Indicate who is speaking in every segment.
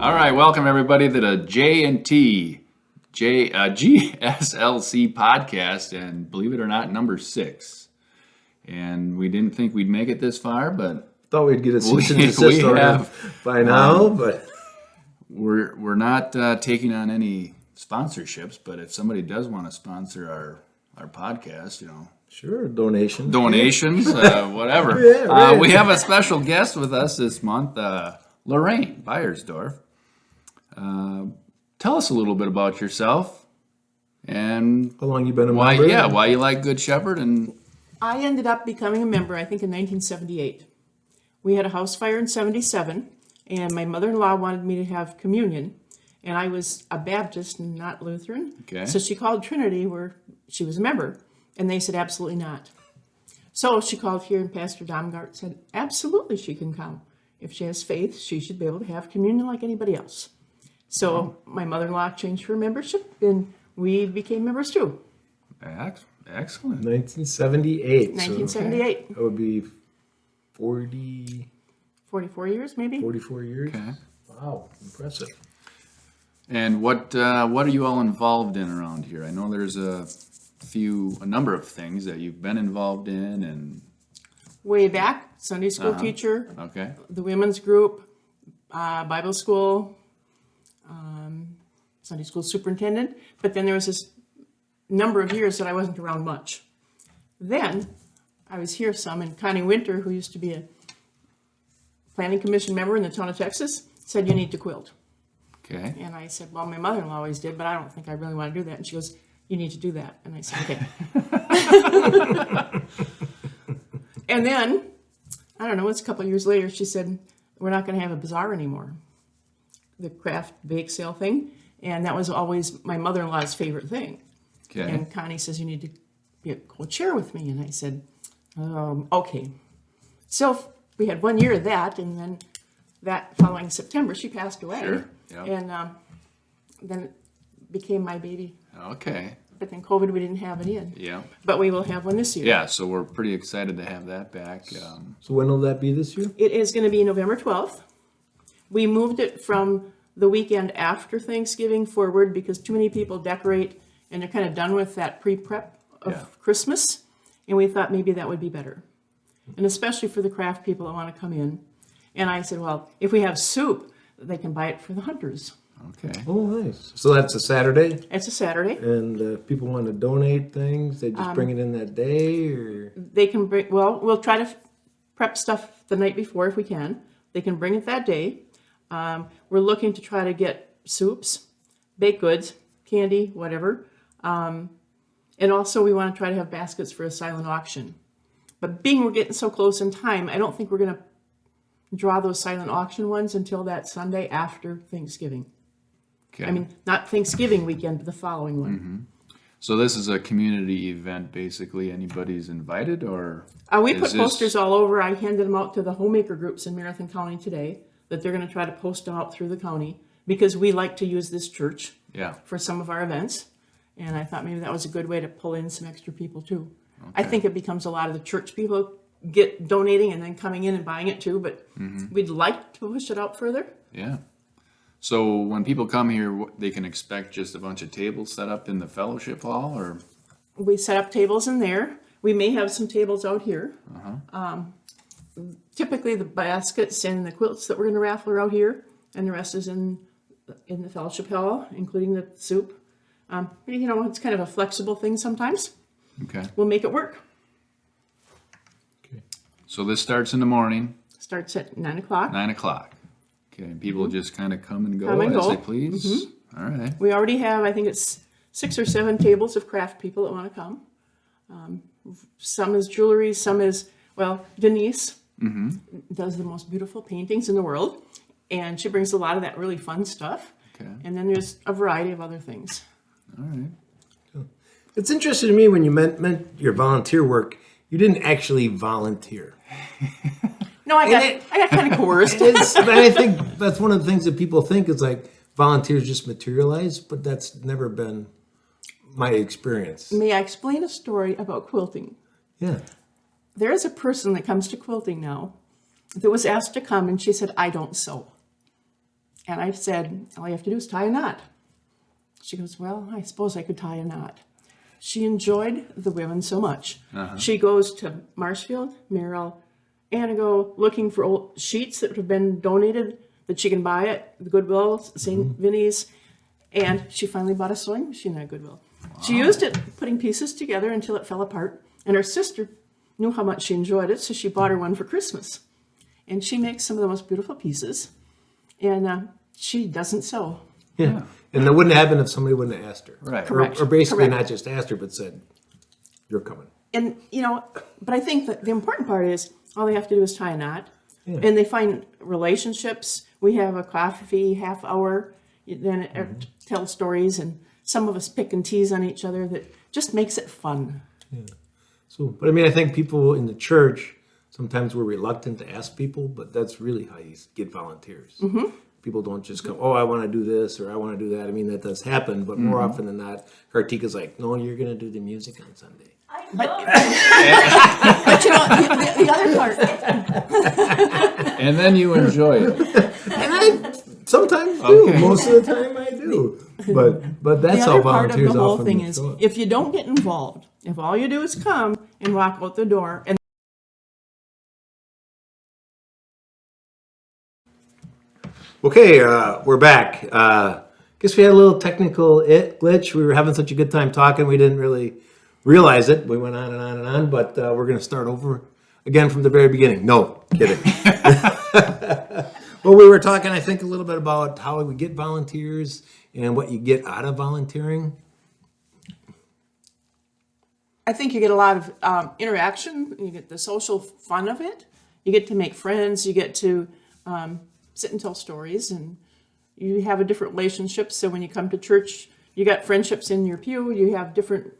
Speaker 1: All right, welcome everybody to the GSLC podcast, and believe it or not, number 6. And we didn't think we'd make it this far, but
Speaker 2: thought we'd get a cease and desist order by now, but
Speaker 1: we're not taking on any sponsorships. But if somebody does want to sponsor our podcast,
Speaker 2: sure, donations,
Speaker 1: whatever.
Speaker 2: Yeah, right.
Speaker 1: We have a special guest with us this month, Lorraine Beyersdorff. Tell us a little bit about yourself and
Speaker 2: how long you been a
Speaker 1: why
Speaker 2: member?
Speaker 1: why you like Good Shepherd. And
Speaker 3: I ended up becoming a member, I think, in 1978. We had a house fire in 77, and my mother-in-law wanted me to have communion, and I was a Baptist and not Lutheran.
Speaker 1: Okay.
Speaker 3: So she called Trinity, where she was a member, and they said absolutely not. So she called here, and Pastor Domgart said absolutely she can come. If she has faith, she should be able to have communion like anybody else. So my mother-in-law changed her membership, and we became members too.
Speaker 1: Excellent.
Speaker 2: 1978.
Speaker 3: 1978.
Speaker 2: So that would be
Speaker 3: 44 years, maybe?
Speaker 2: 44 years.
Speaker 1: Okay.
Speaker 2: Wow, impressive.
Speaker 1: And what are you all involved in around here? I know there's a number of things that you've been involved in, and
Speaker 3: Way back, Sunday school teacher,
Speaker 1: okay,
Speaker 3: the women's group, Bible school, Sunday school superintendent. But then there was this number of years that I wasn't around much. Then I was here some, and Connie Winter, who used to be a planning commission member in the town of Texas, said, you need to quilt.
Speaker 1: okay,
Speaker 3: And I said, well, my mother-in-law always did, but I don't think I really want to do that. And she goes, you need to do that. And I said, okay. And then, I don't know, it's a couple of years later, she said, we're not going to have a bazaar anymore, the craft bake sale thing. And that was always my mother-in-law's favorite thing.
Speaker 1: okay.
Speaker 3: And Connie says, you need to be a co-chair with me. And I said, okay. So we had 1 year of that, and then that following September, she passed away.
Speaker 1: Sure, yep.
Speaker 3: And then it became my baby.
Speaker 1: Okay.
Speaker 3: But then COVID, we didn't have it in.
Speaker 1: Yeah.
Speaker 3: But we will have one this year.
Speaker 1: Yeah. So we're pretty excited to have that back.
Speaker 2: So when will that be this year?
Speaker 3: It is going to be November 12th. We moved it from the weekend after Thanksgiving forward because too many people decorate and they're kind of done with that pre-prep of Christmas. And we thought maybe that would be better. And especially for the craft people that want to come in. And I said, well, if we have soup, they can buy it for the hunters.
Speaker 1: Okay.
Speaker 2: Oh, nice. So that's a Saturday,
Speaker 3: It's a Saturday.
Speaker 2: and if people want to donate things, they just bring it in that day, or
Speaker 3: They can bring, well, we'll try to prep stuff the night before if we can. They can bring it that day. We're looking to try to get soups, baked goods, candy, whatever. And also we want to try to have baskets for a silent auction. But being we're getting so close in time, I don't think we're going to draw those silent auction ones until that Sunday after Thanksgiving.
Speaker 1: Okay.
Speaker 3: I mean, not Thanksgiving weekend, but the following one.
Speaker 1: So this is a community event, basically. Anybody's invited, or
Speaker 3: We
Speaker 1: is
Speaker 3: put
Speaker 1: this-
Speaker 3: posters all over. I handed them out to the homemaker groups in Marathon County today that they're going to try to post them out through the county because we like to use this church
Speaker 1: Yeah.
Speaker 3: for some of our events. And I thought maybe that was a good way to pull in some extra people too. I think it becomes a lot of the church people get donating and then coming in and buying it too, but we'd like to push it out further.
Speaker 1: Yeah. So when people come here, they can expect just a bunch of tables set up in the fellowship hall, or
Speaker 3: We set up tables in there. We may have some tables out here. Typically the baskets and the quilts that we're going to raffle are out here, and the rest is in the fellowship hall, including the soup. It's kind of a flexible thing sometimes.
Speaker 1: okay.
Speaker 3: We'll make it work.
Speaker 1: So this starts in the morning,
Speaker 3: Starts at 9 o'clock.
Speaker 1: 9 o'clock. Okay. And people just kind of come and go
Speaker 3: Come and
Speaker 1: as
Speaker 3: go.
Speaker 1: they please. All right.
Speaker 3: We already have, I think it's 6 or 7 tables of craft people that want to come. Some is jewelry, some is, well, Denise does the most beautiful paintings in the world, and she brings a lot of that really fun stuff.
Speaker 1: Okay.
Speaker 3: And then there's a variety of other things.
Speaker 1: All right.
Speaker 2: it's interesting to me when you meant your volunteer work. You didn't actually volunteer.
Speaker 3: No, I got kind of coerced.
Speaker 2: And I think that's one of the things that people think is like volunteers just materialize, but that's never been my experience.
Speaker 3: May I explain a story about quilting?
Speaker 2: Yeah.
Speaker 3: There is a person that comes to quilting now that was asked to come, and she said, I don't sew. And I said, all you have to do is tie a knot. She goes, well, I suppose I could tie a knot. She enjoyed the women so much. She goes to Marshfield, Merrill, Anago, looking for old sheets that have been donated that she can buy at the Goodwill, St. Vinny's. And she finally bought a sewing machine at Goodwill. Wow. She used it putting pieces together until it fell apart. And her sister knew how much she enjoyed it, so she bought her one for Christmas. And she makes some of the most beautiful pieces. And she doesn't sew.
Speaker 2: Yeah. And that wouldn't happen if somebody wouldn't have asked her.
Speaker 1: Right.
Speaker 3: Correct.
Speaker 2: Or basically
Speaker 3: Correct.
Speaker 2: not just asked her, but said, you're coming.
Speaker 3: And, but I think that the important part is all they have to do is tie a knot.
Speaker 2: Yeah.
Speaker 3: And they find relationships. We have a coffee half hour, then tell stories, and some of us pick and tease on each other. That just makes it fun.
Speaker 2: Yeah. So, but I mean, I think people in the church, sometimes we're reluctant to ask people, but that's really how you get volunteers. People don't just come, oh, I want to do this or I want to do that. I mean, that does happen, but more often than not, Kartika's like, no, you're going to do the music on Sunday.
Speaker 3: But the other part,
Speaker 1: And then you enjoy it.
Speaker 2: And I sometimes do.
Speaker 1: Okay.
Speaker 2: Most of the time I do. But that's
Speaker 3: the
Speaker 2: how
Speaker 3: other part of
Speaker 2: volunteers
Speaker 3: the whole
Speaker 2: often
Speaker 3: thing is,
Speaker 2: show up.
Speaker 3: if you don't get involved, if all you do is come and walk out the door, and
Speaker 2: Okay, we're back. Guess we had a little technical glitch. We were having such a good time talking, we didn't really realize it. We went on and on and on, but we're going to start over again from the very beginning. No, kidding. Well, we were talking, I think, a little bit about how we get volunteers and what you get out of volunteering.
Speaker 3: I think you get a lot of interaction. You get the social fun of it. You get to make friends. You get to sit and tell stories, and you have a different relationship. So when you come to church, you got friendships in your pew. You have different,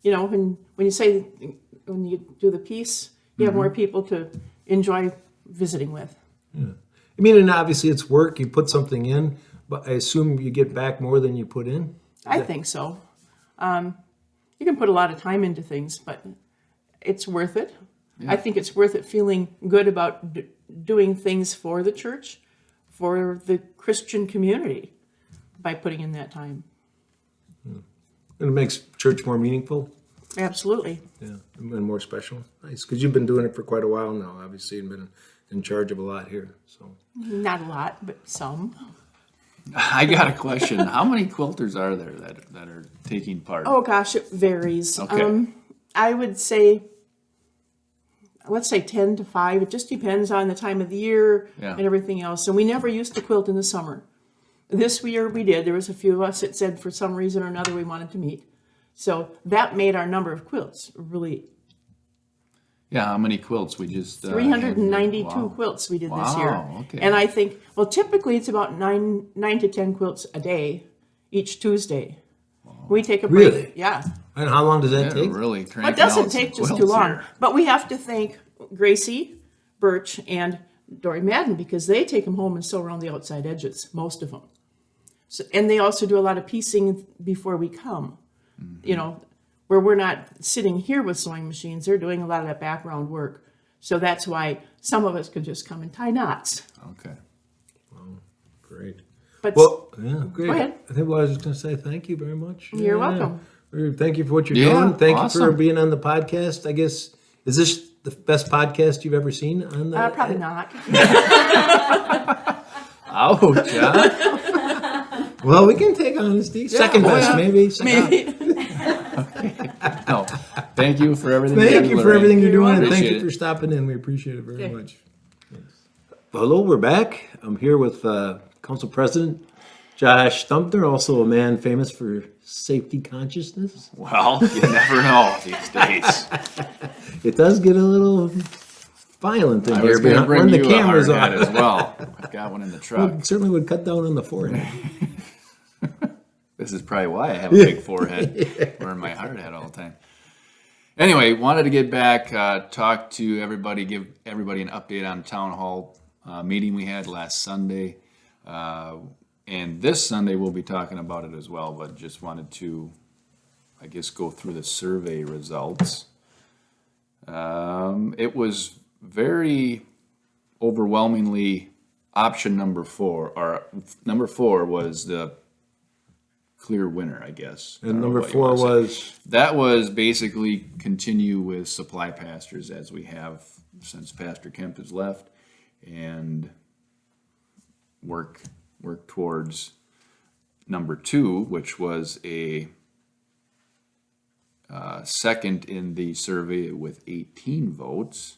Speaker 3: when you do the piece, you have more people to enjoy visiting with.
Speaker 2: Yeah. I mean, and obviously it's work. You put something in, but I assume you get back more than you put in?
Speaker 3: I think so. You can put a lot of time into things, but it's worth it. Yeah. I think it's worth it feeling good about doing things for the church, for the Christian community, by putting in that time.
Speaker 2: And it makes church more meaningful?
Speaker 3: Absolutely.
Speaker 2: Yeah, and more special. Nice, because you've been doing it for quite a while now, obviously, and been in charge of a lot here. So
Speaker 3: not a lot, but some.
Speaker 1: I got a question. How many quilters are there that are taking part?
Speaker 3: Oh gosh, it varies.
Speaker 1: Okay.
Speaker 3: I would say, let's say 10 to 5. It just depends on the time of the year and everything else. And we never used to quilt in the summer. This year we did. There was a few of us that said for some reason or another we wanted to meet. So that made our number of quilts really.
Speaker 1: Yeah, how many quilts? We just
Speaker 3: 392
Speaker 1: wow.
Speaker 3: quilts we did this year.
Speaker 1: Okay.
Speaker 3: And I think, well, typically it's about 9 to 10 quilts a day, each Tuesday. Wow. We take a break.
Speaker 2: Really?
Speaker 3: Yeah.
Speaker 2: And how long does that take?
Speaker 1: Really
Speaker 3: Well, it doesn't take just too long.
Speaker 1: Here.
Speaker 3: But we have to thank Gracie, Birch, and Dory Madden, because they take them home and sew around the outside edges, most of them. So, and they also do a lot of piecing before we come. Mm-hmm. Where we're not sitting here with sewing machines, they're doing a lot of that background work. So that's why some of us could just come and tie knots.
Speaker 1: Okay.
Speaker 2: Well, great.
Speaker 3: But
Speaker 2: Well, yeah, great.
Speaker 3: Go ahead.
Speaker 2: I think I was just going to say thank you very much.
Speaker 3: You're welcome.
Speaker 2: Thank you for what you're
Speaker 1: Yeah,
Speaker 2: doing. Thank you for
Speaker 1: awesome.
Speaker 2: being on the podcast. I guess, is this the best podcast you've ever seen on the?
Speaker 3: Probably not.
Speaker 1: Ouch, huh?
Speaker 2: Well, we can take honesty. Second best, maybe.
Speaker 3: Maybe.
Speaker 1: No. Thank you for everything.
Speaker 2: Thank you for
Speaker 1: Lorraine.
Speaker 2: everything you're doing, and thank
Speaker 1: Appreciate
Speaker 2: you
Speaker 1: it.
Speaker 2: for stopping in. We appreciate it very
Speaker 3: Okay.
Speaker 2: much. Yes. Hello, we're back. I'm here with Council President Josh Stumpner, also a man famous for safety consciousness.
Speaker 1: Well, you never know these days.
Speaker 2: It does get a little violent in
Speaker 1: I
Speaker 2: here,
Speaker 1: was going to
Speaker 2: but
Speaker 1: bring
Speaker 2: when the
Speaker 1: you a
Speaker 2: camera's
Speaker 1: hard
Speaker 2: on.
Speaker 1: hat as well. I've got one in the truck.
Speaker 2: It certainly would cut down on the forehead.
Speaker 1: This is probably why I have a big forehead, wearing my hard hat all the time. Anyway, wanted to get back, talk to everybody, give everybody an update on town hall meeting we had last Sunday. And this Sunday we'll be talking about it as well, but just wanted to, I guess, go through the survey results. It was very overwhelmingly option number 4, or number 4 was the clear winner, I guess. I
Speaker 2: And
Speaker 1: don't know
Speaker 2: number
Speaker 1: what you
Speaker 2: 4
Speaker 1: wanna say.
Speaker 2: was,
Speaker 1: That was basically continue with supply pastors as we have since Pastor Kemp has left, and work towards number 2, which was a second in the survey with 18 votes,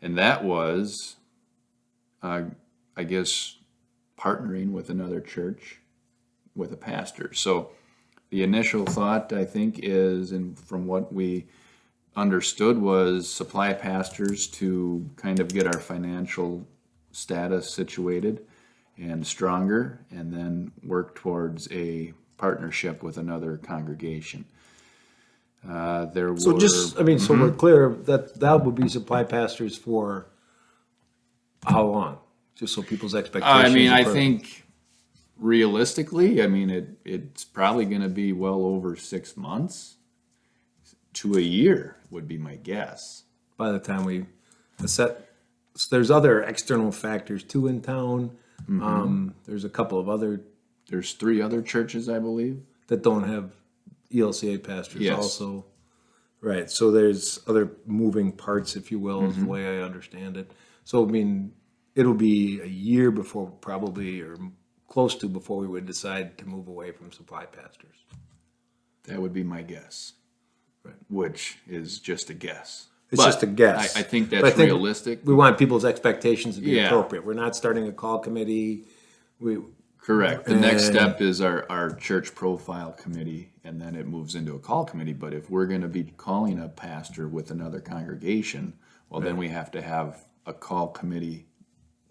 Speaker 1: and that was, I guess, partnering with another church with a pastor. So the initial thought, I think, is, and from what we understood, was supply pastors to kind of get our financial status situated and stronger, and then work towards a partnership with another congregation. There
Speaker 2: so
Speaker 1: were,
Speaker 2: just, I mean, so we're clear, that would be supply pastors for how long? Just so people's expectations.
Speaker 1: I mean, I
Speaker 2: are-
Speaker 1: think realistically, I mean, it's probably going to be well over 6 months to a year would be my guess.
Speaker 2: by the time we set, there's other external factors too in town. There's a couple of other
Speaker 1: There's 3 other churches, I believe.
Speaker 2: that don't have ELCA pastors
Speaker 1: Yes.
Speaker 2: also. Right, so there's other moving parts, if you will, is the way I understand it. So, I mean, it'll be a year before probably, or close to before we would decide to move away from supply pastors.
Speaker 1: That would be my guess,
Speaker 2: Right.
Speaker 1: which is just a guess.
Speaker 2: It's just a guess.
Speaker 1: I think
Speaker 2: But
Speaker 1: that's
Speaker 2: I think
Speaker 1: realistic.
Speaker 2: We want people's expectations to be
Speaker 1: Yeah.
Speaker 2: appropriate. We're not starting a call committee.
Speaker 1: Correct. The next
Speaker 2: And-
Speaker 1: step is our church profile committee, and then it moves into a call committee. But if we're going to be calling a pastor with another congregation, well, then we have to have a call committee,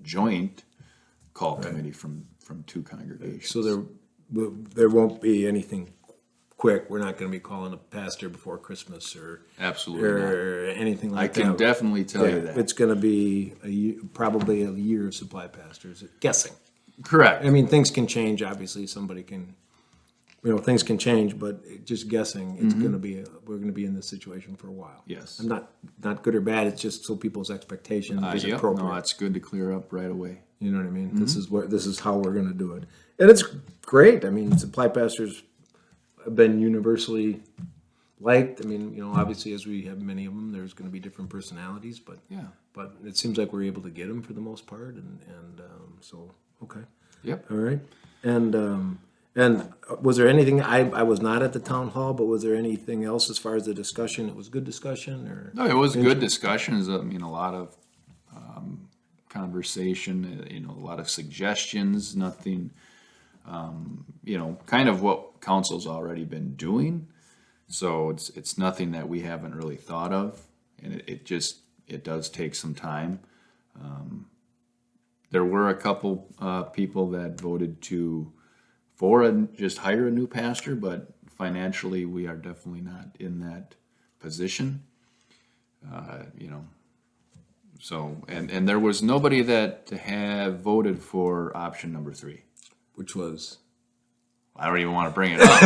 Speaker 1: joint call committee from 2 congregations.
Speaker 2: So there won't be anything quick. We're not going to be calling a pastor before Christmas or
Speaker 1: Absolutely not.
Speaker 2: anything
Speaker 1: I
Speaker 2: like that.
Speaker 1: can definitely tell you that.
Speaker 2: It's going to be probably a year of supply pastors. Guessing.
Speaker 1: Correct.
Speaker 2: I mean, things can change. Obviously, somebody can, things can change. But just guessing, it's going to be. We're going to be in this situation for a while.
Speaker 1: Yes.
Speaker 2: I'm not good or bad. It's just so people's expectation is
Speaker 1: Yep.
Speaker 2: appropriate.
Speaker 1: No, that's good to clear up right away.
Speaker 2: You know what I mean? This is how we're going to do it, and it's great. I mean, supply pastors have been universally liked. I mean, obviously, as we have many of them, there's going to be different personalities, but
Speaker 1: Yeah.
Speaker 2: but it seems like we're able to get them for the most part, and so okay,
Speaker 1: Yep.
Speaker 2: all right, and was there anything? I was not at the town hall, but was there anything else as far as the discussion? It was good discussion, or
Speaker 1: No, it was good discussions. I mean, a lot of conversation, a lot of suggestions, nothing, kind of what council's already been doing. So it's nothing that we haven't really thought of, and it does take some time. There were a couple people that voted just hire a new pastor, but financially we are definitely not in that position. So, and there was nobody that have voted for option number 3.
Speaker 2: which was.
Speaker 1: I don't even want to bring it up.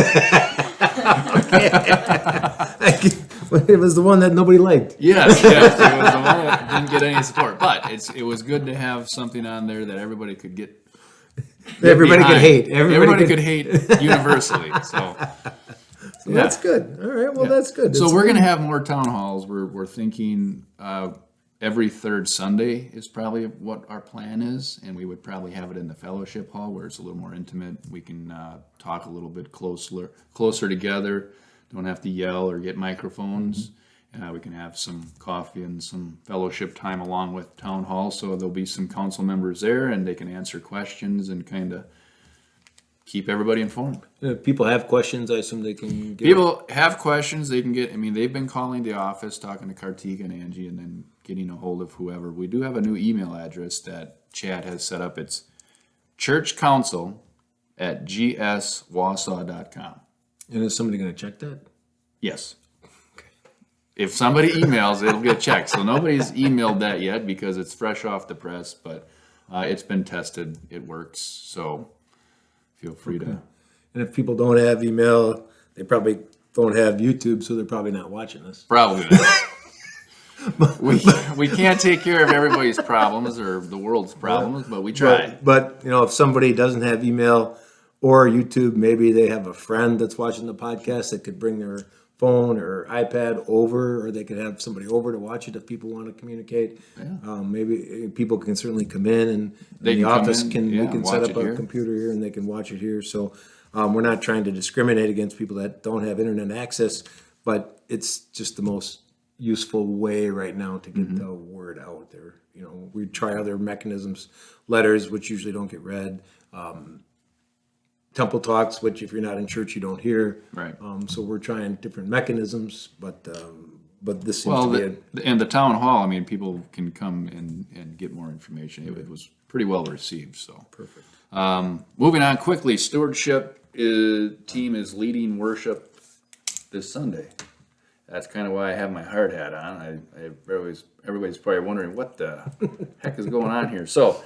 Speaker 2: It was the one that nobody liked.
Speaker 1: Yes, it was the one that didn't get any support. But it was good to have something on there that everybody could get.
Speaker 2: Everybody could
Speaker 1: behind.
Speaker 2: hate.
Speaker 1: Everybody could hate universally. So
Speaker 2: That's good. All right. Well, that's good.
Speaker 1: So
Speaker 2: It's-
Speaker 1: we're going to have more town halls. We're thinking every 3rd Sunday is probably what our plan is, and we would probably have it in the fellowship hall where it's a little more intimate. We can talk a little bit closer together. Don't have to yell or get microphones. We can have some coffee and some fellowship time along with town hall. So there'll be some council members there, and they can answer questions and kind of keep everybody informed.
Speaker 2: If people have questions, I assume they can get.
Speaker 1: People have questions, they can get, they've been calling the office, talking to Kartik and Angie, and then getting a hold of whoever. We do have a new email address that Chad has set up. It's churchcouncil@gswausau.com.
Speaker 2: And is somebody going to check that?
Speaker 1: Yes. If somebody emails, it'll get checked. So nobody's emailed that yet because it's fresh off the press, but it's been tested. It works. So feel free to.
Speaker 2: And if people don't have email, they probably don't have YouTube, so they're probably not watching us.
Speaker 1: Probably not. We can't take care of everybody's problems or the world's problems, but we try.
Speaker 2: But if somebody doesn't have email or YouTube, maybe they have a friend that's watching the podcast that could bring their phone or iPad over, or they could have somebody over to watch it if people want to communicate. Maybe people can certainly come in, and the office we can set up a computer here and they can watch it here. So we're not trying to discriminate against people that don't have internet access, but it's just the most useful way right now to get the word out there. We try other mechanisms, letters, which usually don't get read, temple talks, which if you're not in church, you don't hear.
Speaker 1: Right.
Speaker 2: So we're trying different mechanisms, but this seems to be
Speaker 1: and the town hall, I mean, people can come and get more information. It was pretty well received, so.
Speaker 2: perfect.
Speaker 1: Moving on quickly, stewardship team is leading worship this Sunday. That's kind of why I have my hard hat on. Everybody's probably wondering what the heck is going on here. So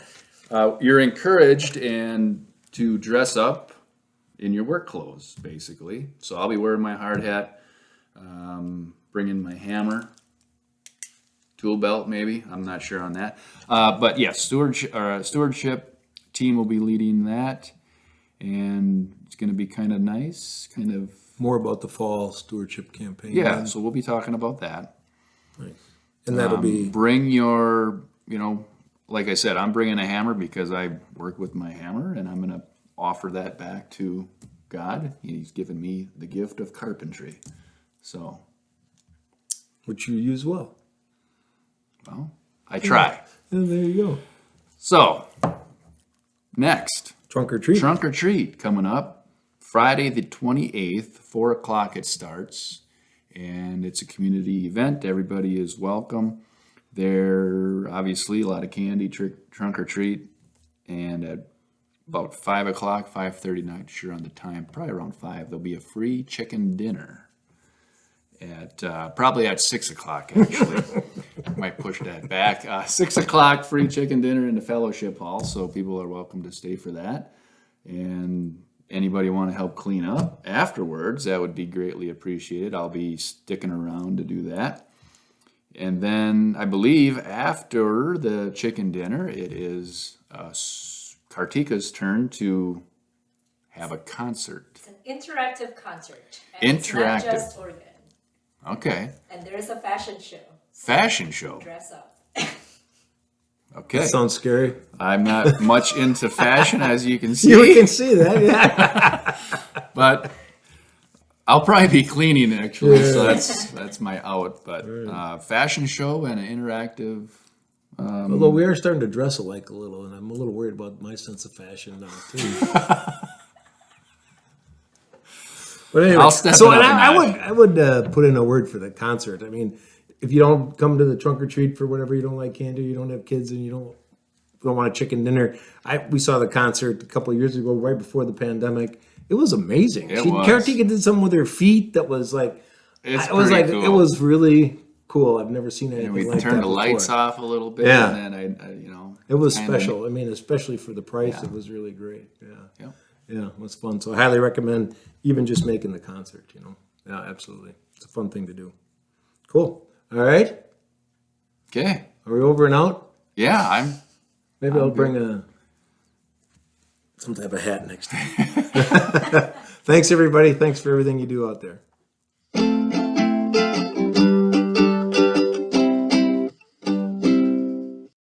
Speaker 1: you're encouraged to dress up in your work clothes, basically. So I'll be wearing my hard hat, bringing my hammer, tool belt maybe. I'm not sure on that. But yes, stewardship team will be leading that. And it's going to be kind of nice, kind of.
Speaker 2: More about the fall stewardship campaign.
Speaker 1: Yeah, so we'll be talking about that.
Speaker 2: Nice. And that'll be.
Speaker 1: Bring your, like I said, I'm bringing a hammer because I work with my hammer, and I'm going to offer that back to God. He's given me the gift of carpentry. So.
Speaker 2: Which you use well.
Speaker 1: Well, I try.
Speaker 2: And there you go.
Speaker 1: So, next.
Speaker 2: Trunk or treat.
Speaker 1: Trunk or treat coming up. Friday the 28th, 4 o'clock it starts, and it's a community event. Everybody is welcome. There obviously a lot of candy, trunk or treat, and at about 5 o'clock, 5:30, not sure on the time, probably around 5, there'll be a free chicken dinner at probably at 6 o'clock actually. Might push that back. 6 o'clock free chicken dinner in the fellowship hall, so people are welcome to stay for that. And anybody want to help clean up afterwards, that would be greatly appreciated. I'll be sticking around to do that. And then I believe after the chicken dinner, it is Kartika's turn to have a concert.
Speaker 4: It's an interactive concert. And It's not just organ.
Speaker 1: Okay.
Speaker 4: And there's a fashion show.
Speaker 1: Fashion show.
Speaker 4: Dress up.
Speaker 1: Okay.
Speaker 2: That sounds scary.
Speaker 1: I'm not much into fashion, as you can see.
Speaker 2: You can see that, yeah.
Speaker 1: But I'll probably be cleaning actually, so that's my out. But fashion show and an interactive.
Speaker 2: Although we are starting to dress alike a little, and I'm a little worried about my sense of fashion now too. But anyway,
Speaker 1: I'll step it up
Speaker 2: I would put in a word for the concert. I mean, if you don't come to the trunk or treat for whatever, you don't like candy, you don't have kids, and you don't want a chicken dinner. We saw the concert a couple of years ago, right before the pandemic. It was amazing. Kartika did something with her feet that was like,
Speaker 1: cool.
Speaker 2: It was really cool. I've never seen anything like that.
Speaker 1: We turned the lights off a little bit, and then
Speaker 2: it was special. I mean, especially for the price, it was really great. Yeah, it was fun. So I highly recommend even just making the concert. Yeah, absolutely, it's a fun thing to do. Cool. All right.
Speaker 1: Okay.
Speaker 2: Are we over and out?
Speaker 1: Yeah,
Speaker 2: Maybe I'll bring some type of hat next time. Thanks, everybody. Thanks for everything you do out there.